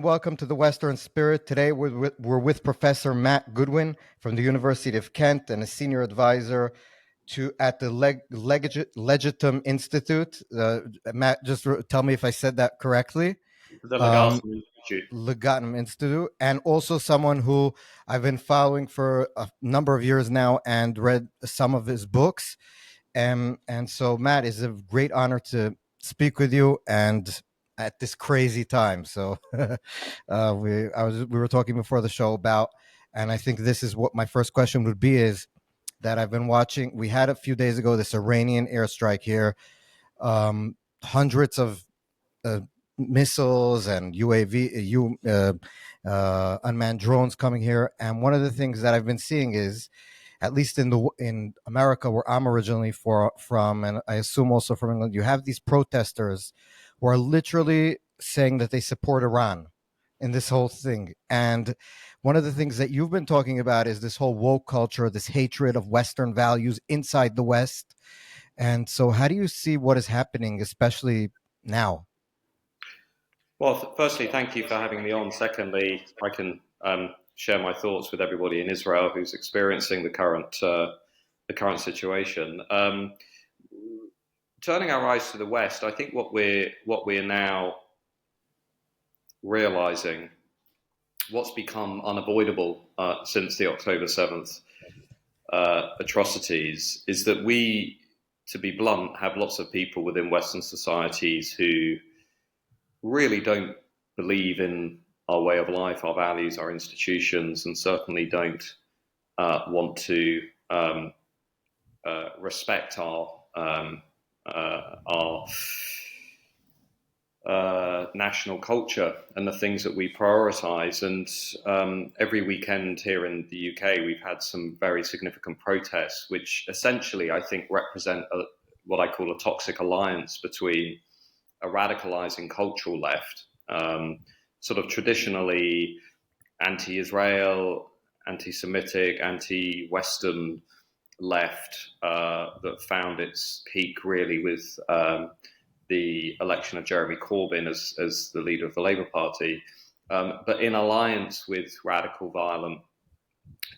Welcome to the Western Spirit. Today we're with Professor Matt Goodwin from the University of Kent and a senior advisor at the Legitim Institute. Matt, just tell me if I said that correctly. The Um, Legatum Institute. Legatum Institute, and also someone who I've been following for a number of years now and read some of his books. And so, Matt, it's a great honor to speak with you and at this crazy time. So, we were talking before the show about, and I think this is what my first question would be is that I've been watching. We had a few days ago this Iranian airstrike here, hundreds of uh, missiles and unmanned drones coming here. And one of the things that I've been seeing is, at least in America, where I'm originally from, and I assume also from England, you have these protesters who are literally saying that they support Iran in this whole thing. And one of the things that you've been talking about is this whole woke culture, this hatred of Western values inside the West. And so, how do you see what is happening, especially now? Well, firstly, thank you for having me on. Secondly, I can share my thoughts with everybody in Israel who's experiencing the current situation. Turning our eyes to the West, I think what we're now realizing, what's become unavoidable since the October 7th atrocities, is that we, to be blunt, have lots of people within Western societies who really don't believe in our way of life, our values, our institutions, and certainly don't want to respect our national culture and the things that we prioritize. And every weekend here in the UK, we've had some very significant protests, which essentially I think represent what I call a toxic alliance between a radicalizing cultural left, sort of traditionally anti-Israel, anti-Semitic, anti-Western left that found its peak really with the election of Jeremy Corbyn as the leader of the Labour Party, but in alliance with radical violent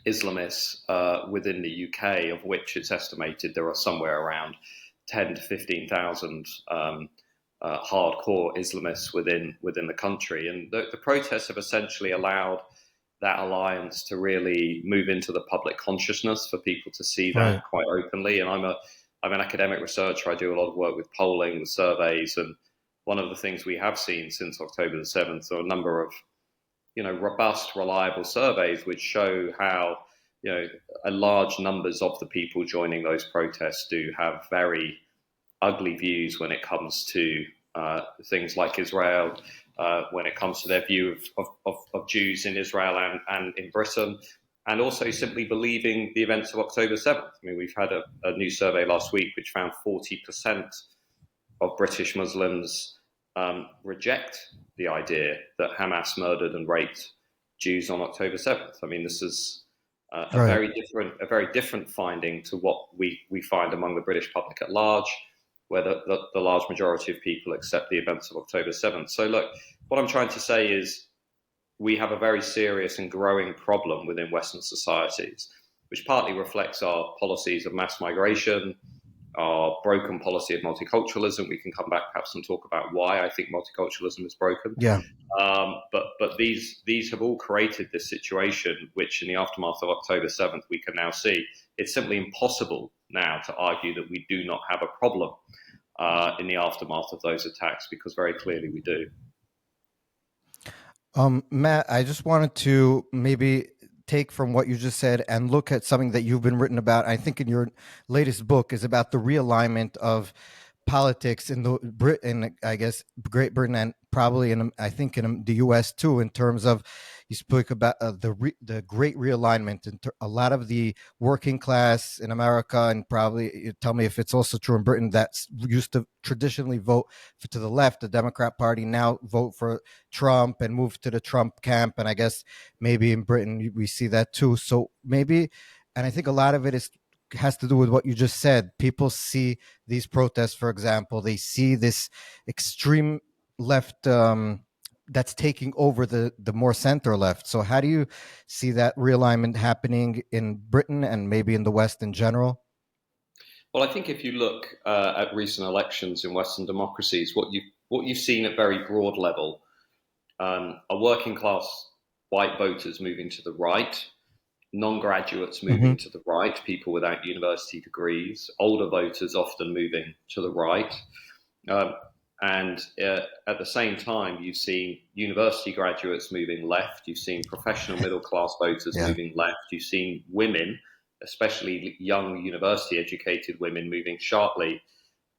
Islamists within the UK, of which it's estimated there are somewhere around 10 to 15,000 hardcore Islamists within the country. And the protests have essentially allowed that alliance to really move into the public consciousness for people to see that quite openly. And I'm an academic researcher. I do a lot of work with polling and surveys. And one of the things we have seen since October the 7th are a number of, robust, reliable surveys which show how, large numbers of the people joining those protests do have very ugly views when it comes to things like Israel, when it comes to their view of Jews in Israel and in Britain, and also simply believing the events of October 7th. I mean, we've had a new survey last week which found 40% of British Muslims reject the idea that Hamas murdered and raped Jews on October 7th. I mean, this is a very different finding to what we find among the British public at large, where the large majority of people accept the events of October 7th. So look, what I'm trying to say is we have a very serious and growing problem within Western societies, which partly reflects our policies of mass migration, our broken policy of multiculturalism. We can come back perhaps and talk about why I think multiculturalism is broken. Yeah. But these have all created this situation, which in the aftermath of October 7th, we can now see it's simply impossible now to argue that we do not have a problem in the aftermath of those attacks, because very clearly we do. Matt, I just wanted to maybe take from what you just said and look at something that you've been written about. I think in your latest book is about the realignment of politics in I guess Great Britain, and probably in the U.S. too, in terms of you spoke about the great realignment and a lot of the working class in America, and probably you tell me if it's also true in Britain, that used to traditionally vote to the left, the Democrat Party, now vote for Trump and move to the Trump camp. And I guess maybe in Britain we see that too. So maybe, and I think a lot of it has to do with what you just said. People see these protests, for example, they see this extreme left that's taking over the more center left. So how do you see that realignment happening in Britain and maybe in the West in general? Well, I think if you look at recent elections in Western democracies, what you've seen at very broad level are working class white voters moving to the right, non-graduates Hmm. moving to the right, people without university degrees, older voters often moving to the right. Um, and at the same time, you've seen university graduates moving left. You've seen professional middle class voters Yeah. moving left. You've seen women, especially young university educated women, moving sharply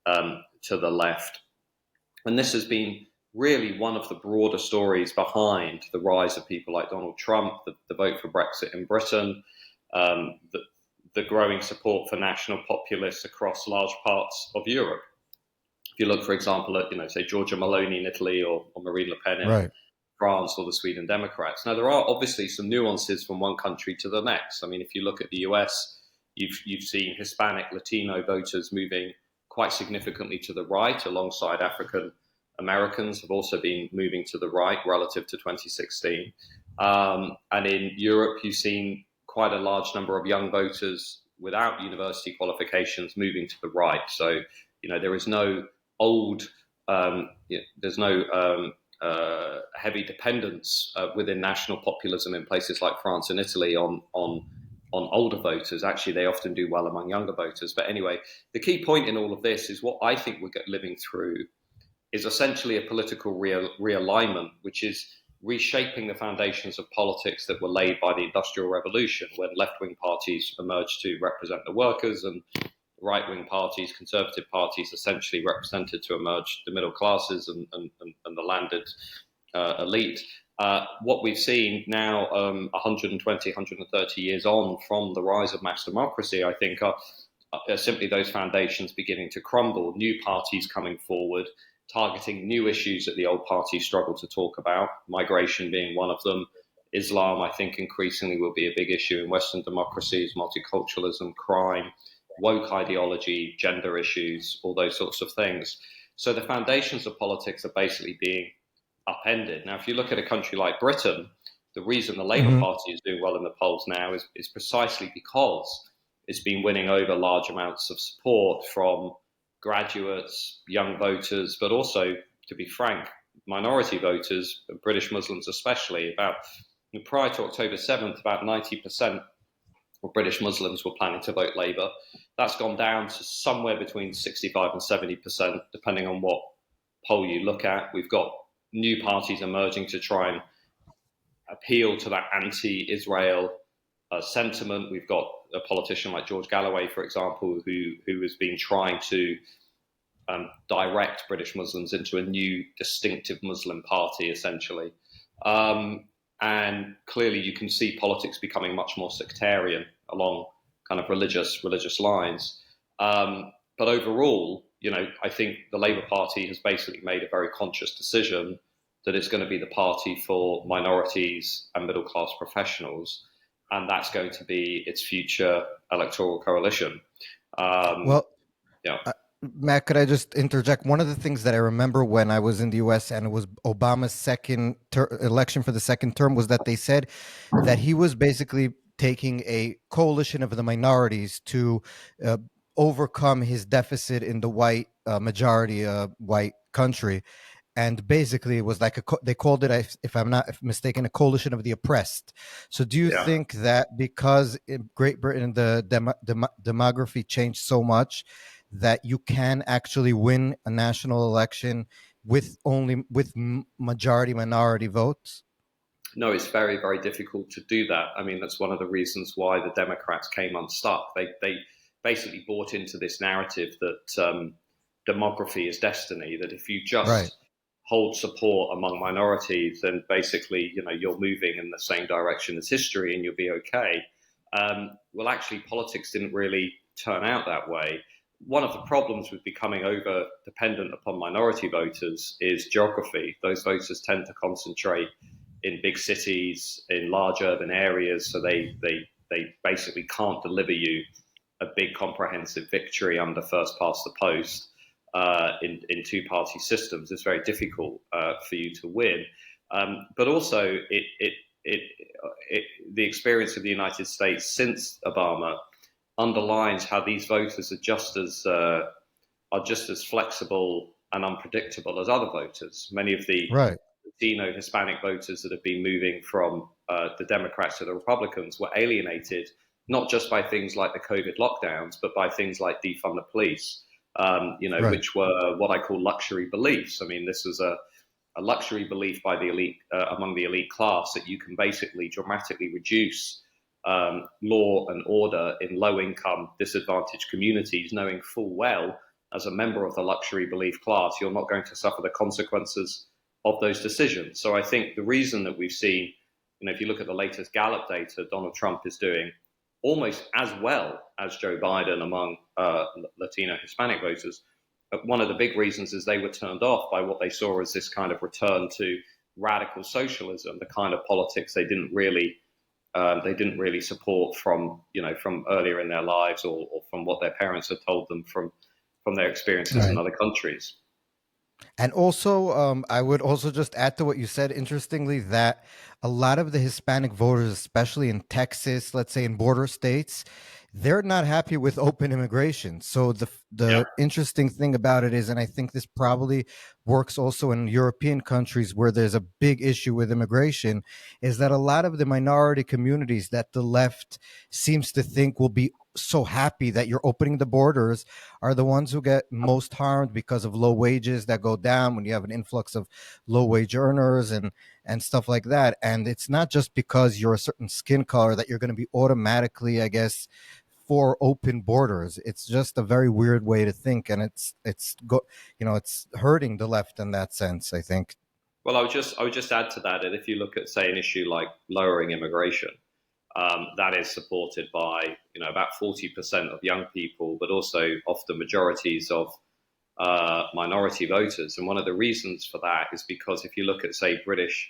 to the left. And this has been really one of the broader stories behind the rise of people like Donald Trump, the vote for Brexit in Britain, the growing support for national populists across large parts of Europe. If you look, for example, at say Giorgia Meloni in Italy or Marine Le Pen in Right. France or the Sweden Democrats. Now there are obviously some nuances from one country to the next. I mean, if you look at the US, you've seen Hispanic Latino voters moving quite significantly to the right, alongside African Americans have also been moving to the right relative to 2016. And in Europe, you've seen quite a large number of young voters without university qualifications moving to the right. So, there is no old, there's no heavy dependence within national populism in places like France and Italy on older voters. Actually, they often do well among younger voters. But anyway, the key point in all of this is what I think we're living through is essentially a political realignment, which is reshaping the foundations of politics that were laid by the Industrial Revolution, when left-wing parties emerged to represent the workers and right-wing parties, conservative parties, essentially represented to emerge the middle classes and the landed elite. What we've seen now, 120, 130 years on from the rise of mass democracy, I think are simply those foundations beginning to crumble, new parties coming forward, targeting new issues that the old parties struggle to talk about, migration being one of them. Islam, I think, increasingly will be a big issue in Western democracies, multiculturalism, crime, woke ideology, gender issues, all those sorts of things. So the foundations of politics are basically being upended. Now, if you look at a country like Britain, the reason the Labour Hmm. Party is doing well in the polls now is precisely because it's been winning over large amounts of support from graduates, young voters, but also, to be frank, minority voters, British Muslims especially. Prior to October 7th, about 90% of British Muslims were planning to vote Labour. That's gone down to somewhere between 65 and 70%, depending on what poll you look at. We've got new parties emerging to try and appeal to that anti-Israel sentiment. We've got a politician like George Galloway, for example, who has been trying to direct British Muslims into a new distinctive Muslim party, essentially. And clearly you can see politics becoming much more sectarian along kind of religious lines. But overall, I think the Labour Party has basically made a very conscious decision that it's going to be the party for minorities and middle class professionals, and that's going to be its future electoral coalition. Well, Yeah, uh, Matt, could I just interject? One of the things that I remember when I was in the U.S. and it was Obama's election for the second term was that they said that he was basically taking a coalition of the minorities to uh, overcome his deficit in the white majority white country. And basically, it was like they called it, if I'm not mistaken, a coalition of the oppressed. So, do you yeah. think that because in Great Britain the demography changed so much that you can actually win a national election with majority minority votes? No, it's very, very difficult to do that. I mean, that's one of the reasons why the Democrats came unstuck. They basically bought into this narrative that demography is destiny. That if you Right. just hold support among minorities, then basically, you're moving in the same direction as history, and you'll be okay. Well, actually, politics didn't really turn out that way. One of the problems with becoming over dependent upon minority voters is geography. Those voters tend to concentrate in big cities, in large urban areas, so they basically can't deliver you a big comprehensive victory under first past the post in two party systems. It's very difficult for you to win. But also, the experience of the United States since Obama underlines how these voters are just as flexible and unpredictable as other voters. Many of the Right. Latino Hispanic voters that have been moving from the Democrats to the Republicans were alienated not just by things like the COVID lockdowns, but by things like defund the police, Right. which were what I call luxury beliefs. I mean, this was a luxury belief by the elite among the elite class that you can basically dramatically reduce law and order in low-income, disadvantaged communities, knowing full well, as a member of the luxury belief class, you're not going to suffer the consequences of those decisions. So I think the reason that we've seen, if you look at the latest Gallup data, Donald Trump is doing almost as well as Joe Biden among Latino Hispanic voters. But one of the big reasons is they were turned off by what they saw as this kind of return to radical socialism, the kind of politics they didn't really support from from earlier in their lives, or from what their parents had told them from their experiences in Right. other countries. And also, I would also just add to what you said, interestingly, that a lot of the Hispanic voters, especially in Texas, let's say in border states, they're not happy with open immigration. So Yeah. the interesting thing about it is, and I think this probably works also in European countries where there's a big issue with immigration, is that a lot of the minority communities that the left seems to think will be so happy that you're opening the borders are the ones who get most harmed because of low wages that go down when you have an influx of low wage earners and stuff like that. And it's not just because you're a certain skin color that you're going to be automatically, I guess, for open borders. It's just a very weird way to think, and it's hurting the left in that sense, I think. Well, I would just add to that, and if you look at, say, an issue like lowering immigration, that is supported by about 40% of young people, but also often majorities of minority voters. And one of the reasons for that is because if you look at, say, British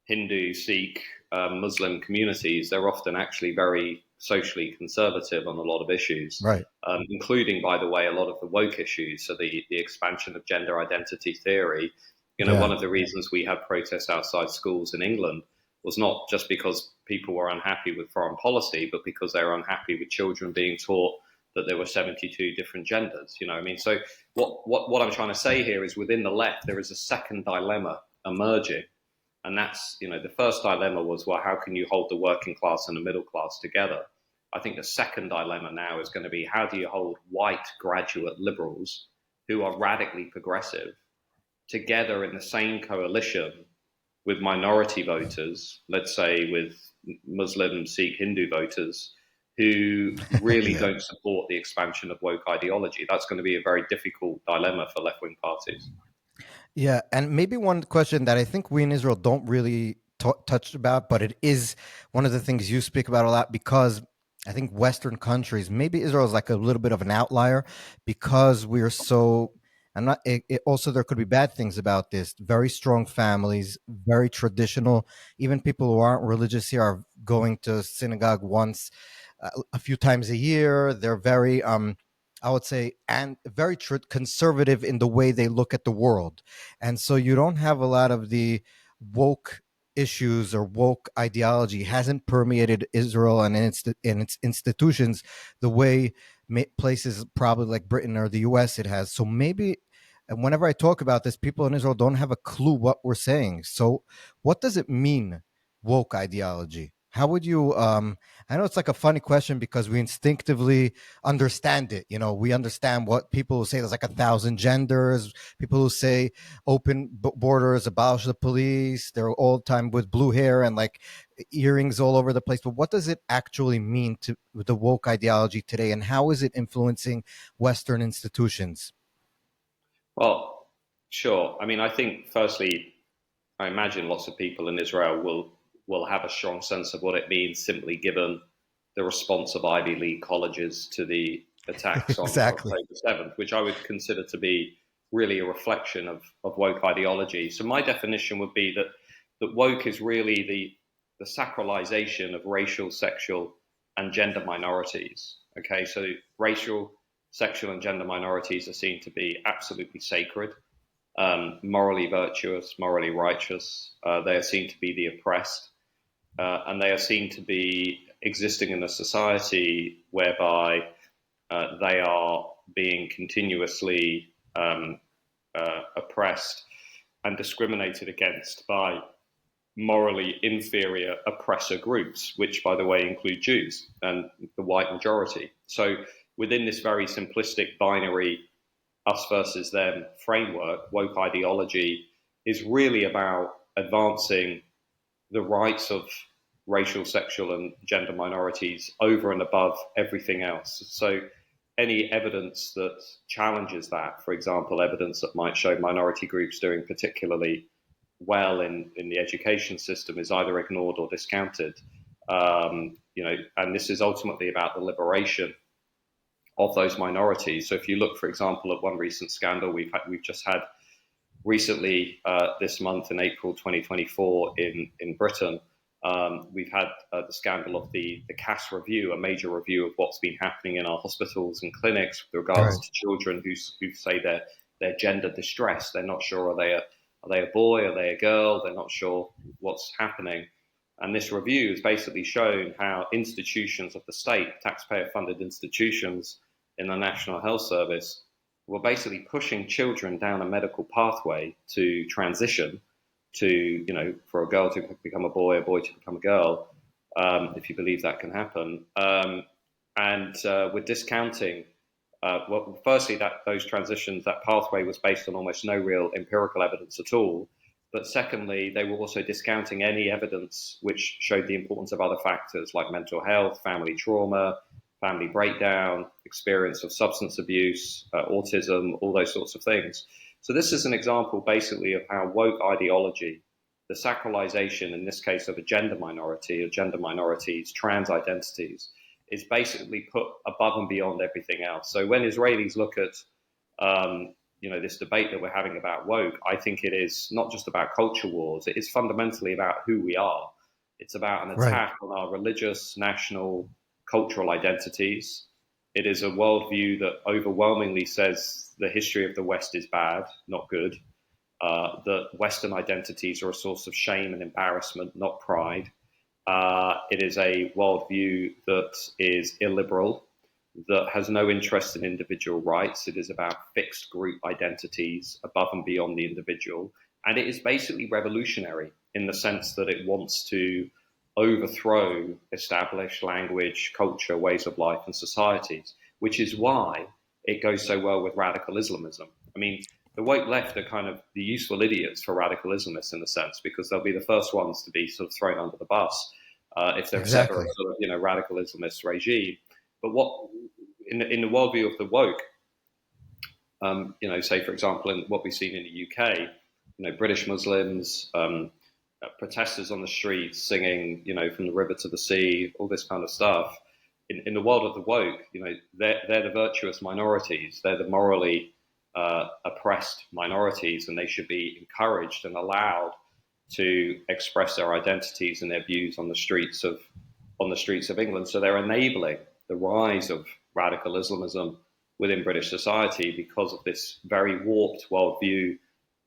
Hindu, Sikh, Muslim communities, they're often actually very socially conservative on a lot of issues, Right. including, by the way, a lot of the woke issues. So the expansion of gender identity theory. One Yeah. of the reasons we had protests outside schools in England was not just because people were unhappy with foreign policy, but because they were unhappy with children being taught that there were 72 different genders. I mean, so what I'm trying to say here is within the left, there is a second dilemma emerging. And that's, the first dilemma was, well, how can you hold the working class and the middle class together? I think the second dilemma now is going to be, how do you hold white graduate liberals who are radically progressive together in the same coalition with minority voters, let's say with Muslim, Sikh, Hindu voters, who really Yeah. don't support the expansion of woke ideology? That's going to be a very difficult dilemma for left-wing parties. Yeah, and maybe one question that I think we in Israel don't really touch about, but it is one of the things you speak about a lot, because I think Western countries, maybe Israel is like a little bit of an outlier because we're so. I'm not. Also, there could be bad things about this. Very strong families, very traditional. Even people who aren't religious here are going to synagogue once, a few times a year. They're very I would say, and very conservative in the way they look at the world. And so you don't have a lot of the woke issues, or woke ideology hasn't permeated Israel and in its institutions the way places probably like Britain or the US it has. So maybe, and whenever I talk about this, people in Israel don't have a clue what we're saying. So what does it mean, woke ideology? How would you I know it's like a funny question because we instinctively understand it. We understand what people who say there's like 1,000 genders, people who say open borders, abolish the police, they're all the time with blue hair and like earrings all over the place. But what does it actually mean to the woke ideology today, and how is it influencing Western institutions? Well, sure. I mean, I think firstly, I imagine lots of people in Israel will have a strong sense of what it means, simply given the response of Ivy League colleges to the attacks on Exactly. October 7th, which I would consider to be really a reflection of woke ideology. So my definition would be that woke is really the sacralization of racial, sexual, and gender minorities. Okay, so racial, sexual, and gender minorities are seen to be absolutely sacred. morally virtuous, morally righteous. They are seen to be the oppressed, and they are seen to be existing in a society whereby they are being continuously oppressed and discriminated against by morally inferior oppressor groups, which, by the way, include Jews and the white majority. So, within this very simplistic binary us versus them framework, woke ideology is really about advancing the rights of racial, sexual, and gender minorities over and above everything else. So, any evidence that challenges that, for example, evidence that might show minority groups doing particularly well in the education system, is either ignored or discounted. And this is ultimately about the liberation of those minorities. So, if you look, for example, at one recent scandal we've just had recently this month in April 2024 in Britain, we've had the scandal of the CAS review, a major review of what's been happening in our hospitals and clinics with regards to children who say they're gender distressed. They're not sure, are they a boy, are they a girl? They're not sure what's happening. And this review has basically shown how institutions of the state, taxpayer-funded institutions in the National Health Service, were basically pushing children down a medical pathway to transition to, for a girl to become a boy to become a girl, if you believe that can happen. And we're discounting, well, firstly, that those transitions, that pathway was based on almost no real empirical evidence at all. But secondly, they were also discounting any evidence which showed the importance of other factors like mental health, family trauma, family breakdown, experience of substance abuse, autism, all those sorts of things. So this is an example basically of how woke ideology, the sacralization in this case of a gender minority, or gender minorities, trans identities, is basically put above and beyond everything else. So when Israelis look at this debate that we're having about woke, I think it is not just about culture wars. It is fundamentally about who we are. It's about an attack on our religious, national, cultural identities. It is a worldview that overwhelmingly says the history of the West is bad, not good. That Western identities are a source of shame and embarrassment, not pride. It is a worldview that is illiberal, that has no interest in individual rights. It is about fixed group identities above and beyond the individual. And it is basically revolutionary in the sense that it wants to overthrow established language, culture, ways of life, and societies, which is why it goes so well with radical Islamism. I mean, the woke left are kind of the useful idiots for radical Islamists in a sense, because they'll be the first ones to be sort of thrown under the bus if there's ever a sort of radical Islamist regime. But what in the worldview of the woke, say for example, in what we've seen in the UK, British Muslims, protesters on the streets singing, from the river to the sea, all this kind of stuff. In the world of the woke, they're the virtuous minorities. They're the morally oppressed minorities, and they should be encouraged and allowed to express their identities and their views on the streets of England. So they're enabling the rise of radical Islamism within British society because of this very warped worldview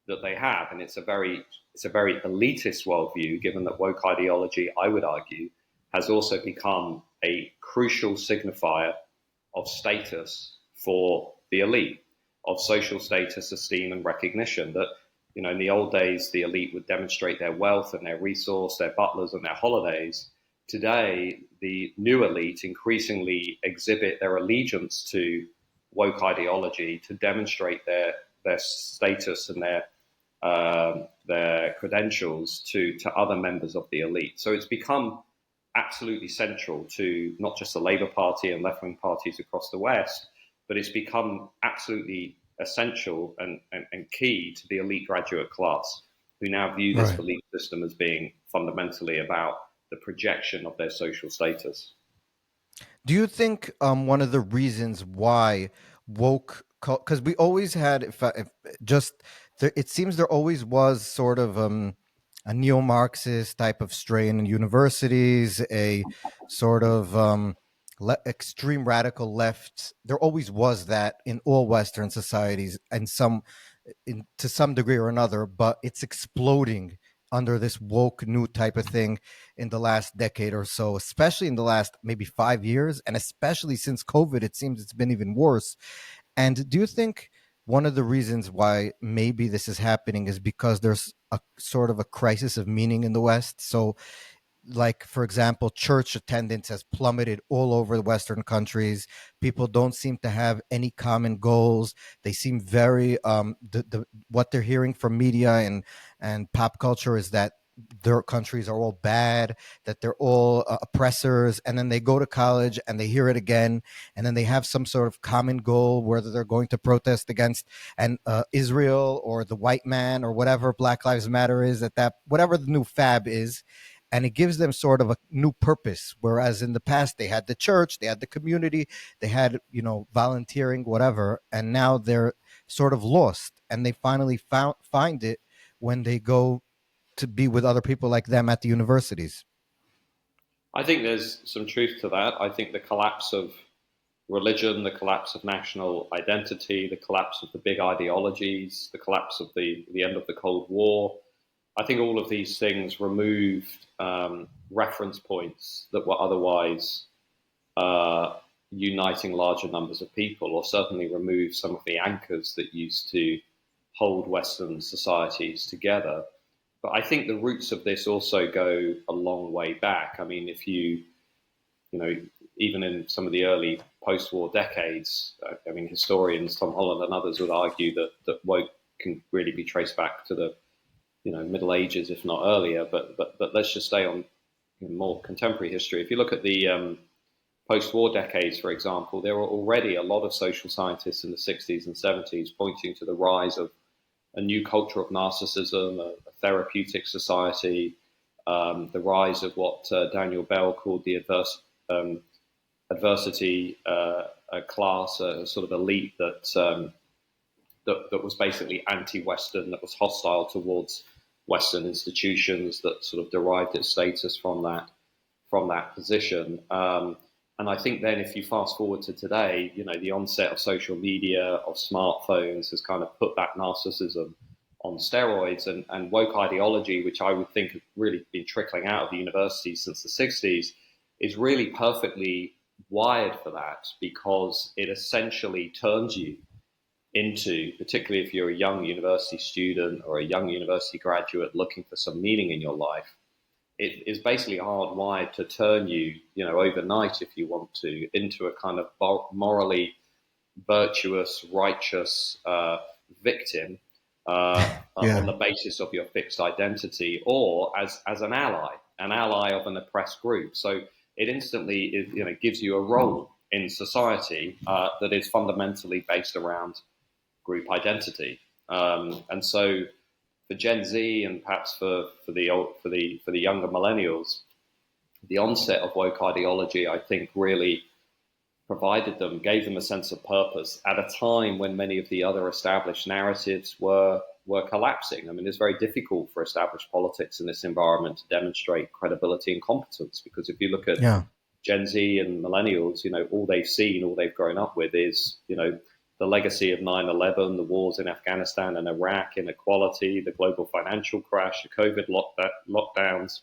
that they have, and it's a very elitist worldview. Given that woke ideology, I would argue, has also become a crucial signifier of status for the elite, of social status, esteem, and recognition. That in the old days, the elite would demonstrate their wealth and their resource, their butlers and their holidays. Today, the new elite increasingly exhibit their allegiance to woke ideology to demonstrate their status and their credentials to other members of the elite. So it's become absolutely central to not just the Labour Party and left-wing parties across the West, but it's become absolutely essential and key to the elite graduate class, who now view this belief system as being fundamentally about the projection of their social status. Do you think one of the reasons why woke, because we always had, it seems there always was sort of a neo-Marxist type of strain in universities, a sort of extreme radical left. There always was that in all Western societies, and some to some degree or another, but it's exploding under this woke new type of thing in the last decade or so, especially in the last maybe 5 years, and especially since COVID, it seems it's been even worse. And do you think one of the reasons why maybe this is happening is because there's a sort of a crisis of meaning in the West? So, like, for example, church attendance has plummeted all over the Western countries. People don't seem to have any common goals. They seem very what they're hearing from media and pop culture is that their countries are all bad, that they're all oppressors, and then they go to college and they hear it again, and then they have some sort of common goal, whether they're going to protest against and Israel or the white man or whatever Black Lives Matter is, at that whatever the new fab is, and it gives them sort of a new purpose. Whereas in the past they had the church, they had the community, they had, volunteering, whatever, and now they're sort of lost, and they finally find it when they go to be with other people like them at the universities. I think there's some truth to that. I think the collapse of religion, the collapse of national identity, the collapse of the big ideologies, the collapse of the end of the Cold War, I think all of these things removed reference points that were otherwise uniting larger numbers of people, or certainly removed some of the anchors that used to hold Western societies together. But I think the roots of this also go a long way back. I mean, if you know, even in some of the early post-war decades, I mean, historians, Tom Holland and others would argue that woke can really be traced back to the Middle Ages, if not earlier. But let's just stay on more contemporary history. If you look at the post-war decades, for example, there were already a lot of social scientists in the 60s and 70s pointing to the rise of a new culture of narcissism, a therapeutic society, the rise of what Daniel Bell called the adversity class, a sort of elite that was basically anti-Western, that was hostile towards Western institutions, that sort of derived its status from that position. And I think then, if you fast forward to today, the onset of social media, of smartphones, has kind of put that narcissism on steroids, and woke ideology, which I would think has really been trickling out of the universities since the 60s, is really perfectly wired for that, because it essentially turns you into, particularly if you're a young university student or a young university graduate looking for some meaning in your life, it is basically hardwired to turn you, overnight, if you want to, into a kind of morally virtuous, righteous victim on the basis of your fixed identity, or as an ally of an oppressed group. So it instantly gives you a role in society that is fundamentally based around group identity. And so for Gen Z, and perhaps for the younger millennials, the onset of woke ideology, I think, really gave them a sense of purpose at a time when many of the other established narratives were collapsing. I mean, it's very difficult for established politics in this environment to demonstrate credibility and competence, because if you look at Gen Z and millennials, all they've seen, all they've grown up with is, the legacy of 9/11, the wars in Afghanistan and Iraq, inequality, the global financial crash, the COVID lockdowns,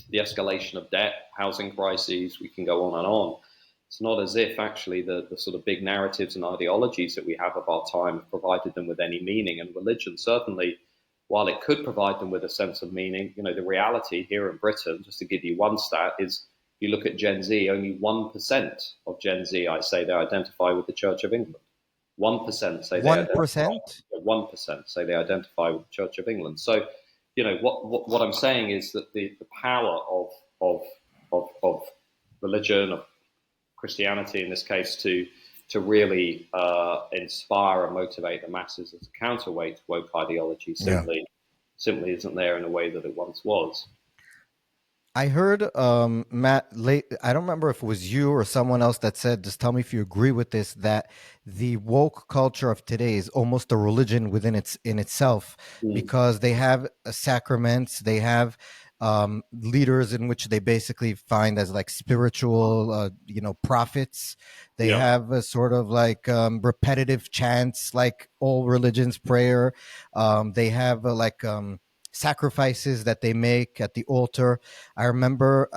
the escalation of debt, housing crises. We can go on and on. It's not as if actually the sort of big narratives and ideologies that we have of our time have provided them with any meaning. And religion, certainly, while it could provide them with a sense of meaning, the reality here in Britain, just to give you one stat, is if you look at Gen Z, only 1% of Gen Z, I say, they identify with the Church of England. 1% say they 1%? 1% say they identify with the Church of England. So, what I'm saying is that the power of religion, of Christianity in this case, to really inspire and motivate the masses as a counterweight to woke ideology simply isn't there in a way that it once was. I heard Matt I don't remember if it was you or someone else that said, just tell me if you agree with this, that the woke culture of today is almost a religion in itself, because they have sacraments, they have leaders in which they basically find as like spiritual, prophets. They Yeah. have a sort of like repetitive chants, like all religions, prayer. They have sacrifices that they make at the altar. I remember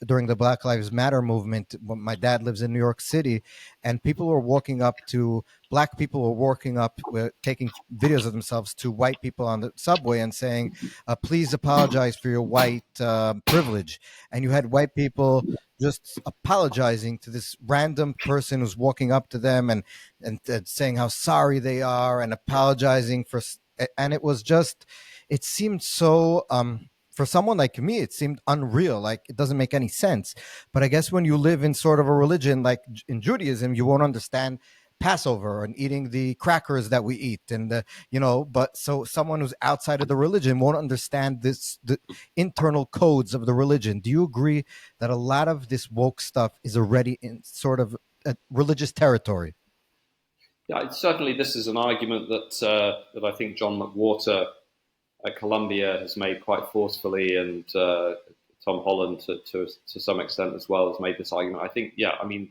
during the Black Lives Matter movement, when my dad lives in New York City, and people were walking up to black people were walking up, taking videos of themselves to white people on the subway and saying, please apologize for your white privilege. And you had white people just apologizing to this random person who's walking up to them and saying how sorry they are and apologizing for. And it was just, it seemed so. For someone like me, it seemed unreal. Like it doesn't make any sense. But I guess when you live in sort of a religion like in Judaism, you won't understand Passover and eating the crackers that we eat, and but so someone who's outside of the religion won't understand the internal codes of the religion. Do you agree that a lot of this woke stuff is already in sort of a religious territory? Yeah, certainly this is an argument that I think John McWhorter at Columbia has made quite forcefully, and Tom Holland to some extent as well has made this argument. I think, yeah, I mean,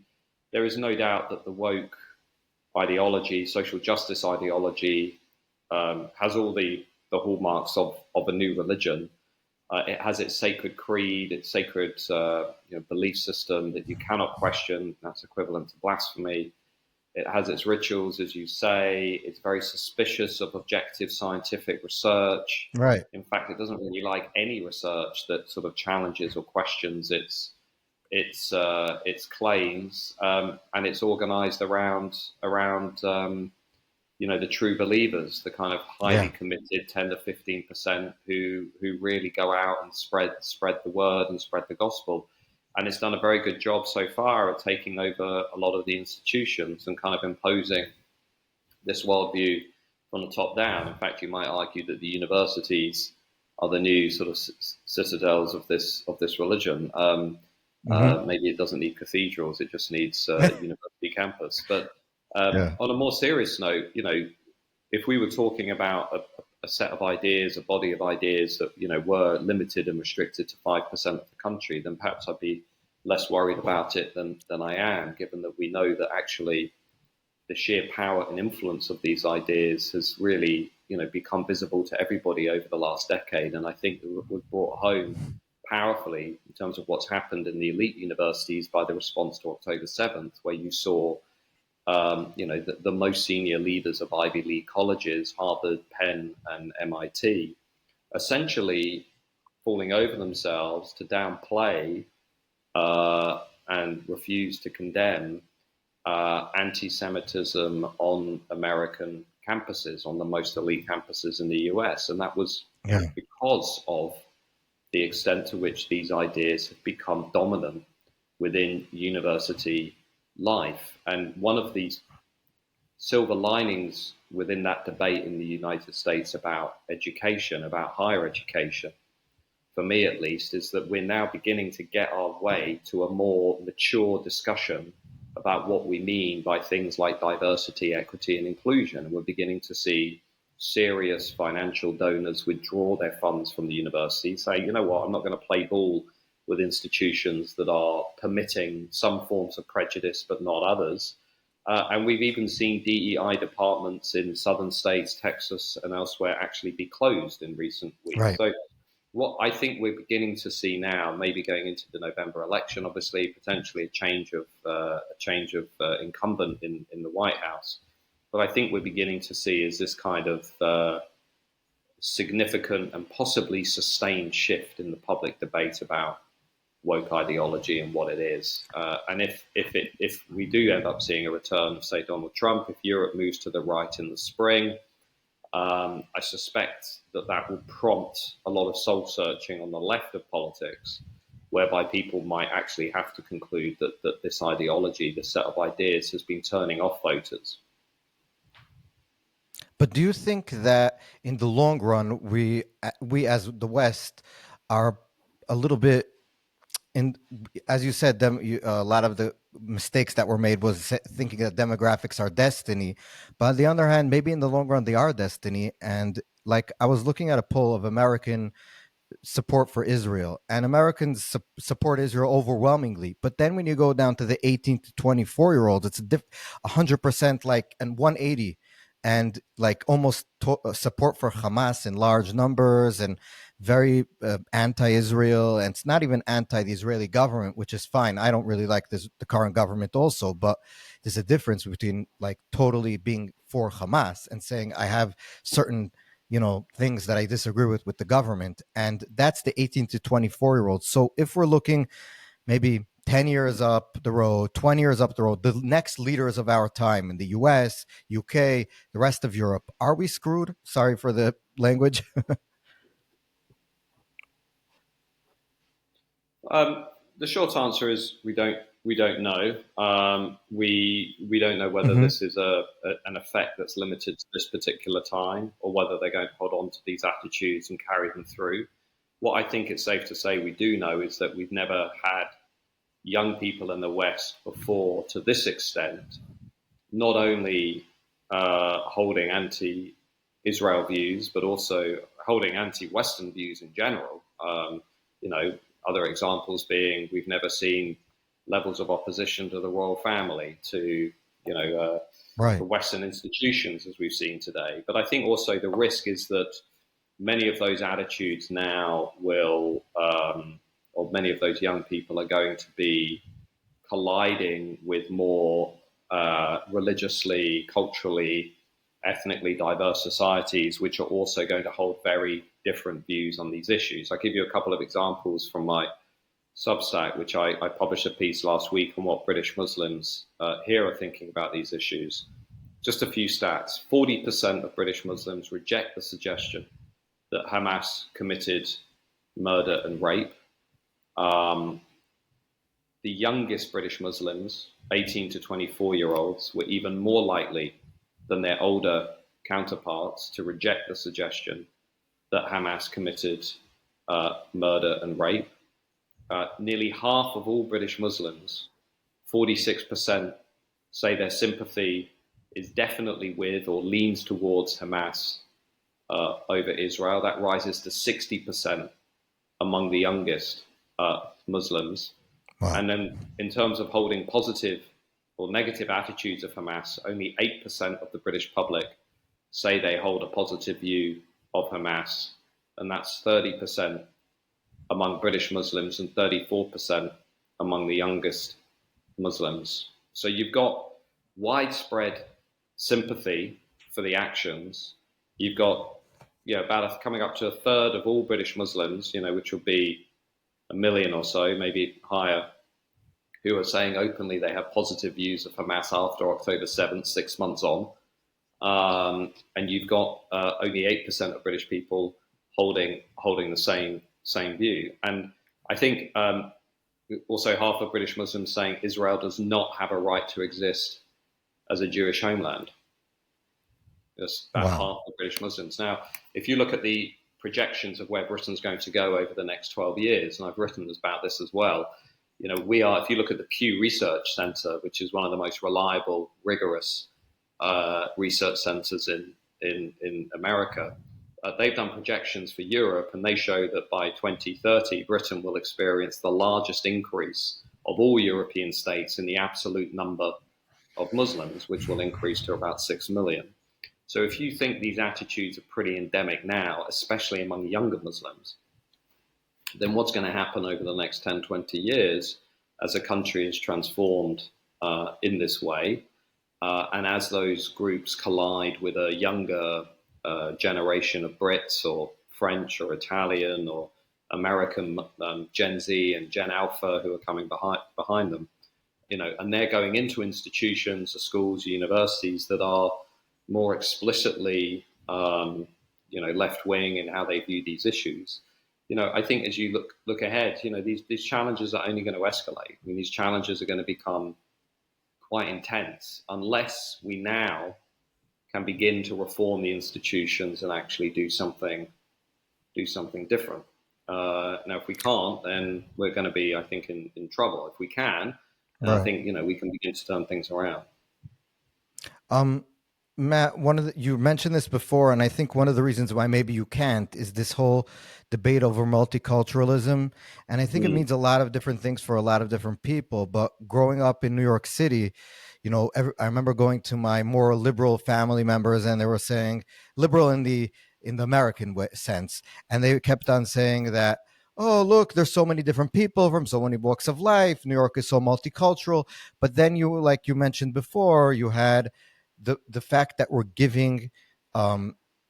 there is no doubt that the woke ideology, social justice ideology, has all the hallmarks of a new religion. It has its sacred creed, its sacred belief system that you cannot question. That's equivalent to blasphemy. It has its rituals, as you say. It's very suspicious of objective scientific research. Right. In fact, it doesn't really like any research that sort of challenges or questions its claims, and it's organized around the true believers, the kind of highly Yeah. committed 10 to 15% who really go out and spread the word and spread the gospel. And it's done a very good job so far at taking over a lot of the institutions and kind of imposing this worldview from the top down. In fact, you might argue that the universities are the new sort of citadels of this religion. Hmm. Maybe it doesn't need cathedrals; it just needs university campus. But Yeah. on a more serious note, if we were talking about a set of ideas, a body of ideas that were limited and restricted to 5% of the country, then perhaps I'd be less worried about it than I am, given that we know that actually the sheer power and influence of these ideas has really become visible to everybody over the last decade. And I think that we've brought home powerfully in terms of what's happened in the elite universities by the response to October 7th, where you saw the most senior leaders of Ivy League colleges, Harvard, Penn, and MIT, essentially falling over themselves to downplay and refuse to condemn anti-Semitism on American campuses, on the most elite campuses in the US. And that was Yeah. because of the extent to which these ideas have become dominant within university life. And one of these silver linings within that debate in the United States about education, about higher education, for me at least, is that we're now beginning to get our way to a more mature discussion about what we mean by things like diversity, equity, and inclusion. And we're beginning to see serious financial donors withdraw their funds from the university, say, you know what, I'm not going to play ball with institutions that are permitting some forms of prejudice but not others. And we've even seen DEI departments in southern states, Texas, and elsewhere actually be closed in recent weeks. Right. So what I think we're beginning to see now, maybe going into the November election, obviously potentially a change of incumbent in the White House, but I think we're beginning to see is this kind of significant and possibly sustained shift in the public debate about woke ideology and what it is. And if we do end up seeing a return of, say, Donald Trump, if Europe moves to the right in the spring, I suspect that will prompt a lot of soul searching on the left of politics, whereby people might actually have to conclude that this ideology, this set of ideas, has been turning off voters. But do you think that in the long run, we as the West are a little bit in, as you said, a lot of the mistakes that were made was thinking that demographics are destiny, but on the other hand, maybe in the long run they are destiny. And like I was looking at a poll of American support for Israel, and Americans support Israel overwhelmingly. But then when you go down to the 18 to 24-year-olds, it's 100% like, and 180, and like almost support for Hamas in large numbers, and very anti-Israel, and it's not even anti the Israeli government, which is fine. I don't really like the current government also, but there's a difference between like totally being for Hamas and saying I have certain things that I disagree with the government, and that's the 18 to 24-year-olds. So if we're looking maybe 10 years up the road, 20 years up the road, the next leaders of our time in the US, UK, the rest of Europe, are we screwed? Sorry for the language. The short answer is we don't know. We don't know whether Mm-hmm. this is an effect that's limited to this particular time, or whether they're going to hold on to these attitudes and carry them through. What I think it's safe to say we do know is that we've never had young people in the West before to this extent, not only holding anti-Israel views, but also holding anti-Western views in general. You know, other examples being we've never seen levels of opposition to the royal family, to Right. the Western institutions as we've seen today. But I think also the risk is that many of those attitudes now will, or many of those young people are going to be colliding with more religiously, culturally, ethnically diverse societies, which are also going to hold very different views on these issues. I'll give you a couple of examples from my Substack, which I published a piece last week on what British Muslims here are thinking about these issues. Just a few stats. 40% of British Muslims reject the suggestion that Hamas committed murder and rape. The youngest British Muslims, 18 to 24-year-olds, were even more likely than their older counterparts to reject the suggestion that Hamas committed murder and rape. Nearly half of all British Muslims, 46%, say their sympathy is definitely with or leans towards Hamas over Israel. That rises to 60% among the youngest Muslims. Wow. And then in terms of holding positive or negative attitudes of Hamas, only 8% of the British public say they hold a positive view of Hamas. And that's 30% among British Muslims and 34% among the youngest Muslims. So you've got widespread sympathy for the actions. You've got about coming up to a third of all British Muslims, which will be a million or so, maybe higher, who are saying openly they have positive views of Hamas after October 7th, 6 months on. And you've got only 8% of British people holding the same view. And I think also half of British Muslims saying Israel does not have a right to exist as a Jewish homeland. That's about Wow. half of British Muslims. Now, if you look at the projections of where Britain's going to go over the next 12 years, and I've written about this as well, if you look at the Pew Research Center, which is one of the most reliable, rigorous research centers in America, they've done projections for Europe, and they show that by 2030, Britain will experience the largest increase of all European states in the absolute number of Muslims, which will increase to about 6 million. So if you think these attitudes are pretty endemic now, especially among younger Muslims, then what's going to happen over the next 10, 20 years as a country is transformed in this way, and as those groups collide with a younger generation of Brits or French or Italian or American Gen Z and Gen Alpha who are coming behind them, and they're going into institutions or schools or universities that are more explicitly, left wing in how they view these issues. I think as you look ahead, these challenges are only going to escalate. I mean, these challenges are going to become quite intense unless we now can begin to reform the institutions and actually do something different. Now, if we can't, then we're going to be, I think, in trouble. If we can, then I Right. think we can begin to turn things around. Um, Matt, you mentioned this before, and I think one of the reasons why maybe you can't is this whole debate over multiculturalism. And I think it Mm. means a lot of different things for a lot of different people. But growing up in New York City, I remember going to my more liberal family members, and they were saying liberal in the American sense, and they kept on saying that. Oh, look, there's so many different people from so many walks of life. New York is so multicultural. But then like you mentioned before, you had the fact that we're giving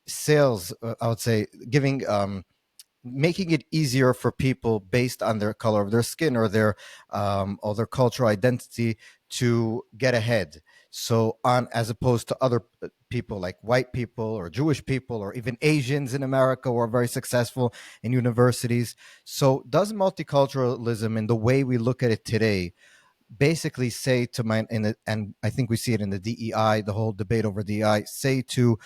sales, I would say, giving making it easier for people based on their color of their skin or their cultural identity to get ahead. So on as opposed to other people like white people or Jewish people or even Asians in America who are very successful in universities. So does multiculturalism in the way we look at it today basically say to and I think we see it in the DEI, the whole debate over DEI, say to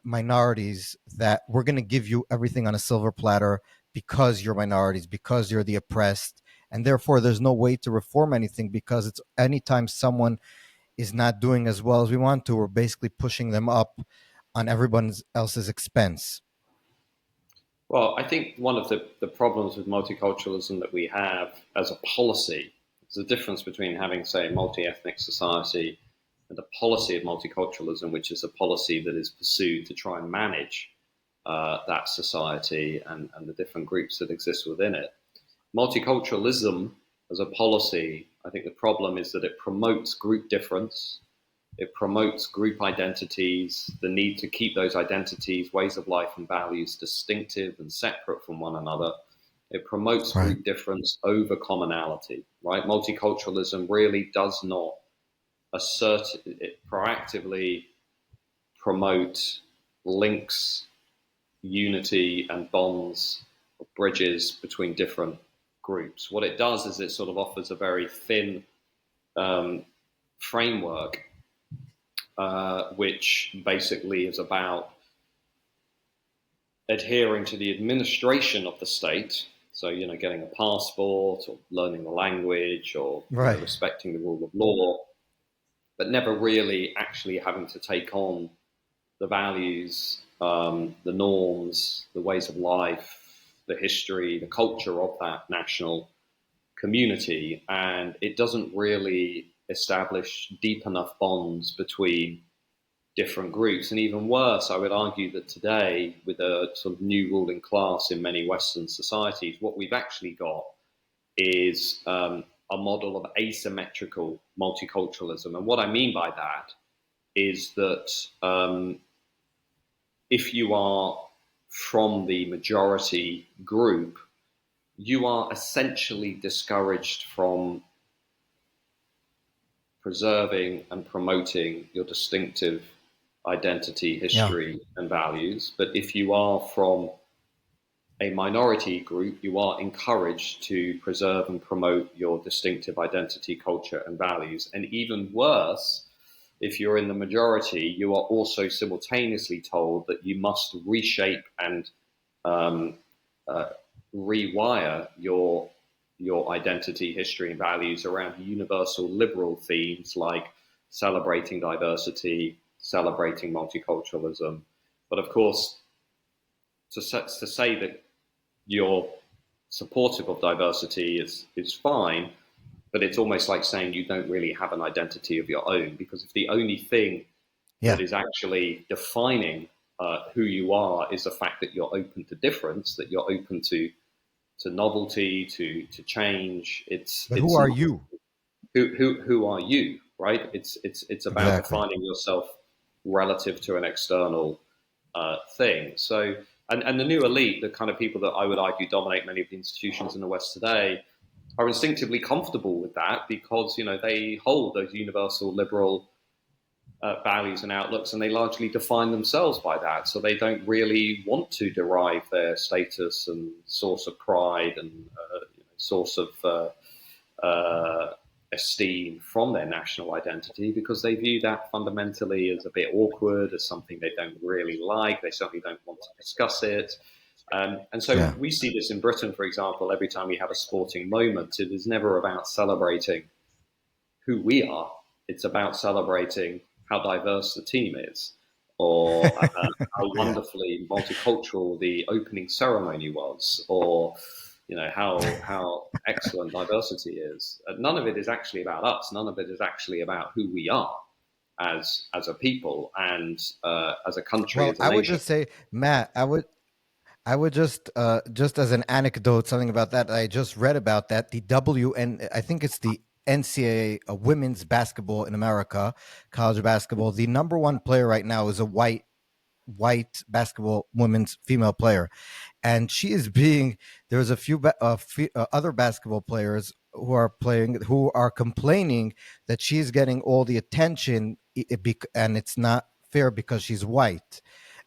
minorities that we're going to give you everything on a silver platter because you're minorities, because you're the oppressed, and therefore there's no way to reform anything because it's anytime someone is not doing as well as we want to, we're basically pushing them up on everyone else's expense. Well, I think one of the problems with multiculturalism that we have as a policy is the difference between having, say, a multi ethnic society and a policy of multiculturalism, which is a policy that is pursued to try and manage that society and the different groups that exist within it. Multiculturalism as a policy, I think the problem is that it promotes group difference. It promotes group identities, the need to keep those identities, ways of life, and values distinctive and separate from one another. It promotes Right. group difference over commonality, right? Multiculturalism really does not proactively promote links, unity, and bonds, or bridges between different groups. What it does is it sort of offers a very thin framework which basically is about adhering to the administration of the state. So, getting a passport or learning the language or, Right. respecting the rule of law, but never really actually having to take on the values, the norms, the ways of life, the history, the culture of that national community. And it doesn't really establish deep enough bonds between different groups. And even worse, I would argue that today, with a sort of new ruling class in many Western societies, what we've actually got is a model of asymmetrical multiculturalism. And what I mean by that is that if you are from the majority group, you are essentially discouraged from preserving and promoting your distinctive identity, Yeah. history, and values. But if you are from a minority group, you are encouraged to preserve and promote your distinctive identity, culture, and values. And even worse, if you're in the majority, you are also simultaneously told that you must reshape and um, uh, rewire your identity, history, and values around universal liberal themes like celebrating diversity, celebrating multiculturalism. But of course, to say that you're supportive of diversity is fine, but it's almost like saying you don't really have an identity of your own, because if the only thing Yeah. that is actually defining who you are is the fact that you're open to difference, that you're open to novelty, to change. But who It's are not you? who are you, right? It's about Exactly. defining yourself relative to an external thing. So, and the new elite, the kind of people that I would argue dominate many of the institutions in the West today, are instinctively comfortable with that because they hold those universal liberal values and outlooks, and they largely define themselves by that. So they don't really want to derive their status and source of pride and source of esteem from their national identity, because they view that fundamentally as a bit awkward, as something they don't really like. They certainly don't want to discuss it. And so Yeah. we see this in Britain, for example, every time we have a sporting moment, it is never about celebrating who we are. It's about celebrating how diverse the team is, or how Yeah. wonderfully multicultural the opening ceremony was, or how excellent diversity is. None of it is actually about us. None of it is actually about who we are as a people and as a country, Well, as a I would nation. just say, Matt, I would just as an anecdote, something about that. I just read about that. The WN, I think it's the NCAA women's basketball in America, college basketball. The number one player right now is a white basketball women's female player, and she is being. There's a few other basketball players who are complaining that she's getting all the attention, and it's not fair because she's white.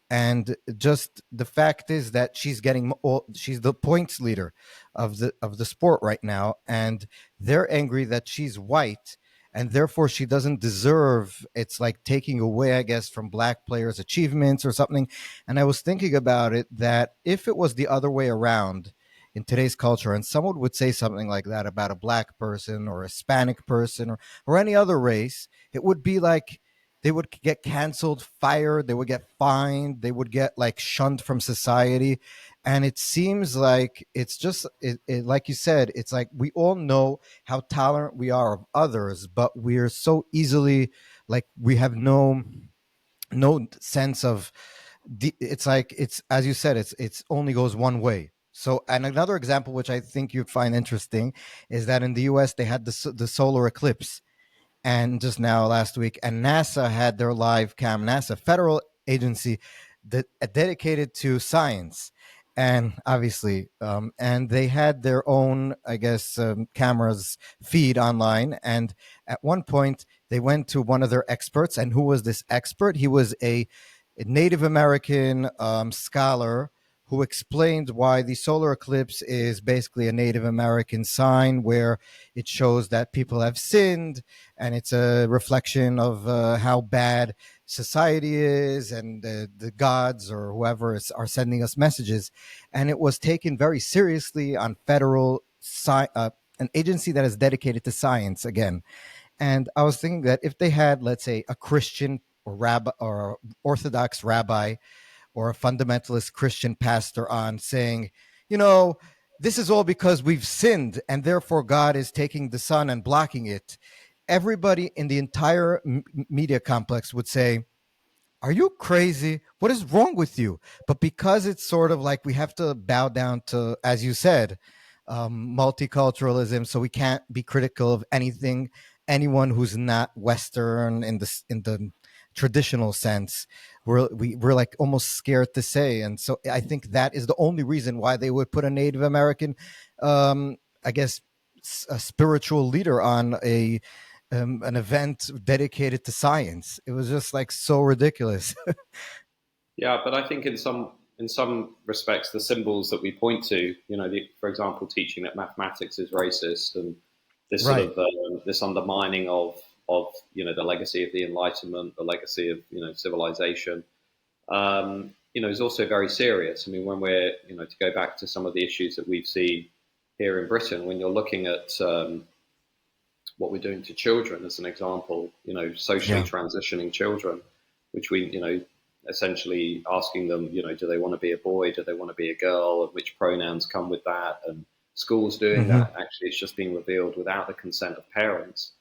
And just the fact is that she's the points leader of the sport right now, and they're angry that she's white and therefore she doesn't deserve. It's like taking away, I guess, from black players achievements or something. And I was thinking about it, that if it was the other way around in today's culture and someone would say something like that about a black person or a Hispanic person or any other race, it would be like they would get canceled, fired, they would get fined, they would get like shunned from society. And it seems like it's just like you said, it's like we all know how tolerant we are of others, but we're so easily, like, we have no sense of it's like, it's, as you said, it's only goes one way. So, and another example which I think you'd find interesting is that in the US they had the solar eclipse, and just now last week, and NASA had their live cam. NASA, federal agency that dedicated to science, and obviously, and they had their own, I guess, cameras feed online. And at one point, they went to one of their experts, and who was this expert? He was a Native American scholar who explained why the solar eclipse is basically a Native American sign where it shows that people have sinned, and it's a reflection of how bad society is, and the gods or whoever are sending us messages. And it was taken very seriously on an agency that is dedicated to science again. And I was thinking that if they had, let's say, a Christian or rabbi or Orthodox rabbi or a fundamentalist Christian pastor on saying, you know, this is all because we've sinned and therefore God is taking the sun and blocking it, everybody in the entire media complex would say, are you crazy? What is wrong with you? But because it's sort of like we have to bow down to, as you said, multiculturalism, so we can't be critical of anyone who's not Western in the traditional sense. We're like almost scared to say, and so I think that is the only reason why they would put a Native American, I guess, a spiritual leader on an event dedicated to science. It was just like so ridiculous. Yeah, but I think in some respects, the symbols that we point to, for example, teaching that mathematics is racist, and this sort Right. of this undermining of the legacy of the Enlightenment, the legacy of civilization, is also very serious. I mean, when we're to go back to some of the issues that we've seen here in Britain, when you're looking at what we're doing to children, as an example, socially Yeah. transitioning children, which we, essentially asking them, do they want to be a boy? Do they want to be a girl? And which pronouns come with that? And schools doing Hmm. that. Actually, it's just being revealed without the consent of parents.